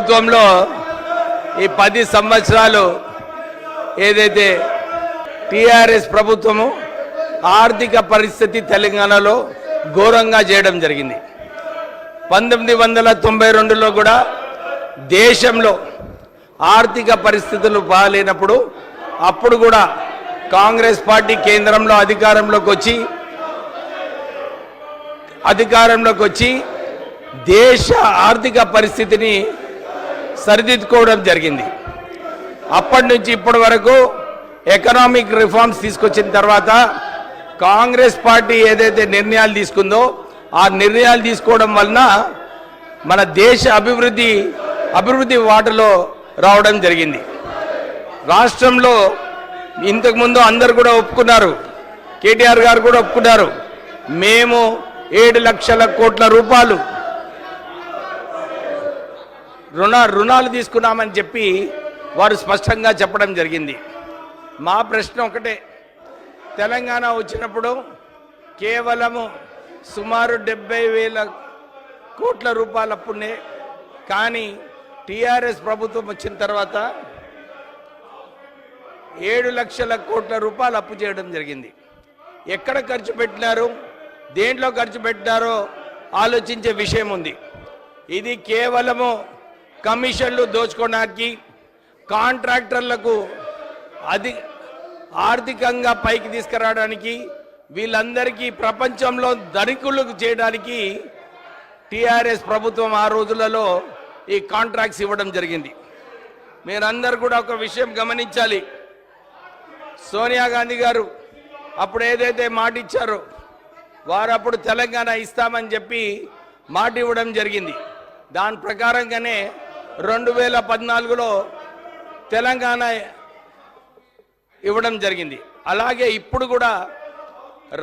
ప్రభుత్వంలో ఈ 10 సంవత్సరాలు ఏదైతే టిఆర్ఎస్ ప్రభుత్వము ఆర్థిక పరిస్థితి తెలంగాణలో ఘోరంగా చేయడం జరిగింది. 1992లో కూడా దేశంలో ఆర్థిక పరిస్థితులు బాగాలేనప్పుడు అప్పుడు కూడా కాంగ్రెస్ పార్టీ కేంద్రంలో అధికారంలోకి వచ్చి దేశ ఆర్థిక పరిస్థితిని సరిదిద్దుకోవడం జరిగింది. అప్పటి నుంచి ఇప్పటి వరకు ఎకనామిక్ రిఫార్మ్స్ తీసుకొచ్చిన తర్వాత కాంగ్రెస్ పార్టీ ఏదైతే నిర్ణయాలు తీసుకుందో ఆ నిర్ణయాలు తీసుకోవడం వలన మన దేశ అభివృద్ధి వాటలో రావడం జరిగింది. రాష్ట్రంలో ఇంతకుముందు అందరు కూడా ఒప్పుకున్నారు, కేటీఆర్ గారు కూడా ఒప్పుకున్నారు, మేము 7 లక్షల కోట్ల రూపాయలు రుణాలు తీసుకున్నామని చెప్పి వారు స్పష్టంగా చెప్పడం జరిగింది. మా ప్రశ్న ఒకటే, తెలంగాణ వచ్చినప్పుడు కేవలము సుమారు 70,000 కోట్ల రూపాయల అప్పునే, కానీ టిఆర్ఎస్ ప్రభుత్వం వచ్చిన తర్వాత 7 లక్షల కోట్ల రూపాయలు అప్పు చేయడం జరిగింది. ఎక్కడ ఖర్చు పెట్టినారు, దేంట్లో ఖర్చు పెట్టినారో ఆలోచించే విషయం ఉంది. ఇది కేవలము కమిషన్లు దోచుకోవడానికి, కాంట్రాక్టర్లకు ఆర్థికంగా పైకి తీసుకురావడానికి, వీళ్ళందరికీ ప్రపంచంలో ధనికులకు చేయడానికి టిఆర్ఎస్ ప్రభుత్వం ఆ రోజులలో ఈ కాంట్రాక్ట్స్ ఇవ్వడం జరిగింది. మీరందరూ కూడా ఒక విషయం గమనించాలి. సోనియా గాంధీ గారు అప్పుడు ఏదైతే మాట ఇచ్చారో వారు అప్పుడు తెలంగాణ ఇస్తామని చెప్పి మాట ఇవ్వడం జరిగింది. దాని ప్రకారంగానే 2014లో తెలంగాణ ఇవ్వడం జరిగింది. అలాగే ఇప్పుడు కూడా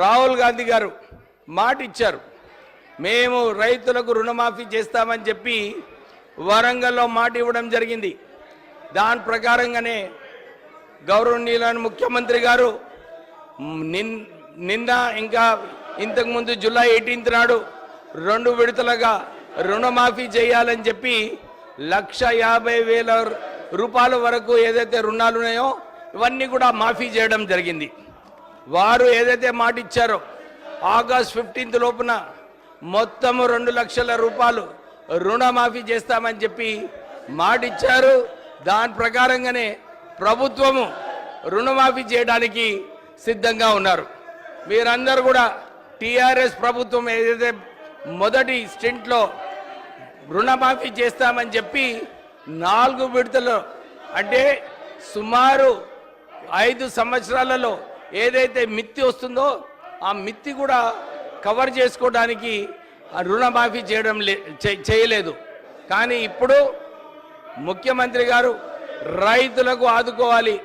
రాహుల్ గాంధీ గారు మాట ఇచ్చారు, మేము రైతులకు రుణమాఫీ చేస్తామని చెప్పి వరంగల్లో మాట ఇవ్వడం జరిగింది. దాని ప్రకారంగానే గౌరవనీయులైన ముఖ్యమంత్రి గారు నిన్న ఇంకా ఇంతకుముందు జూలై 18 నాడు 2 విడతలుగా రుణమాఫీ చేయాలని చెప్పి 1,50,000 రూపాయల వరకు ఏదైతే రుణాలు ఉన్నాయో ఇవన్నీ కూడా మాఫీ చేయడం జరిగింది. వారు ఏదైతే మాట ఇచ్చారో ఆగస్ట్ 15 లోపున మొత్తము 2 లక్షల రూపాయలు రుణమాఫీ చేస్తామని చెప్పి మాట ఇచ్చారు. దాని ప్రకారంగానే ప్రభుత్వము రుణమాఫీ చేయడానికి సిద్ధంగా ఉన్నారు. మీరందరూ కూడా టిఆర్ఎస్ ప్రభుత్వం ఏదైతే మొదటి స్టెంట్లో రుణమాఫీ చేస్తామని చెప్పి 4 విడతలు అంటే సుమారు 5 సంవత్సరాలలో ఏదైతే మిత్తి వస్తుందో ఆ మిత్తి కూడా కవర్ చేసుకోవడానికి రుణమాఫీ చేయలేదు. కానీ ఇప్పుడు ముఖ్యమంత్రి గారు రైతులకు ఆదుకోవాలి,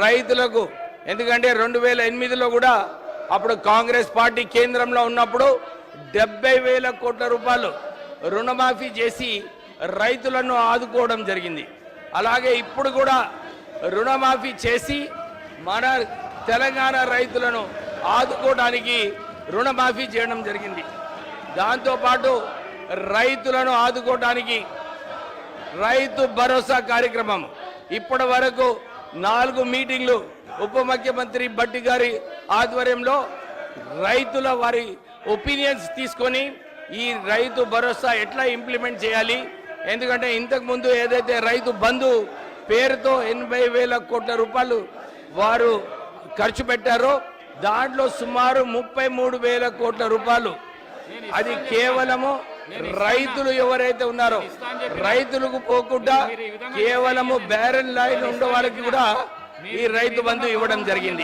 రైతులకు, ఎందుకంటే 2008లో కూడా అప్పుడు కాంగ్రెస్ పార్టీ కేంద్రంలో ఉన్నప్పుడు 70,000 కోట్ల రూపాయలు రుణమాఫీ చేసి రైతులను ఆదుకోవడం జరిగింది. అలాగే ఇప్పుడు కూడా రుణమాఫీ చేసి మన తెలంగాణ రైతులను ఆదుకోవడానికి రుణమాఫీ చేయడం జరిగింది. దాంతోపాటు రైతులను ఆదుకోవడానికి రైతు భరోసా కార్యక్రమం ఇప్పటి వరకు 4 మీటింగ్లు ఉప ముఖ్యమంత్రి భట్టి గారి ఆధ్వర్యంలో రైతుల వారి ఒపీనియన్స్ తీసుకొని ఈ రైతు భరోసా ఎట్లా ఇంప్లిమెంట్ చేయాలి, ఎందుకంటే ఇంతకుముందు ఏదైతే రైతు బంధు పేరుతో 80,000 కోట్ల రూపాయలు వారు ఖర్చు పెట్టారో దాంట్లో సుమారు 33,000 కోట్ల రూపాయలు అది కేవలము రైతులు ఎవరైతే ఉన్నారో రైతులకు పోకుండా కేవలము బ్యారెన్ లైన్ ఉండే వాళ్ళకి కూడా ఈ రైతు బంధు ఇవ్వడం జరిగింది.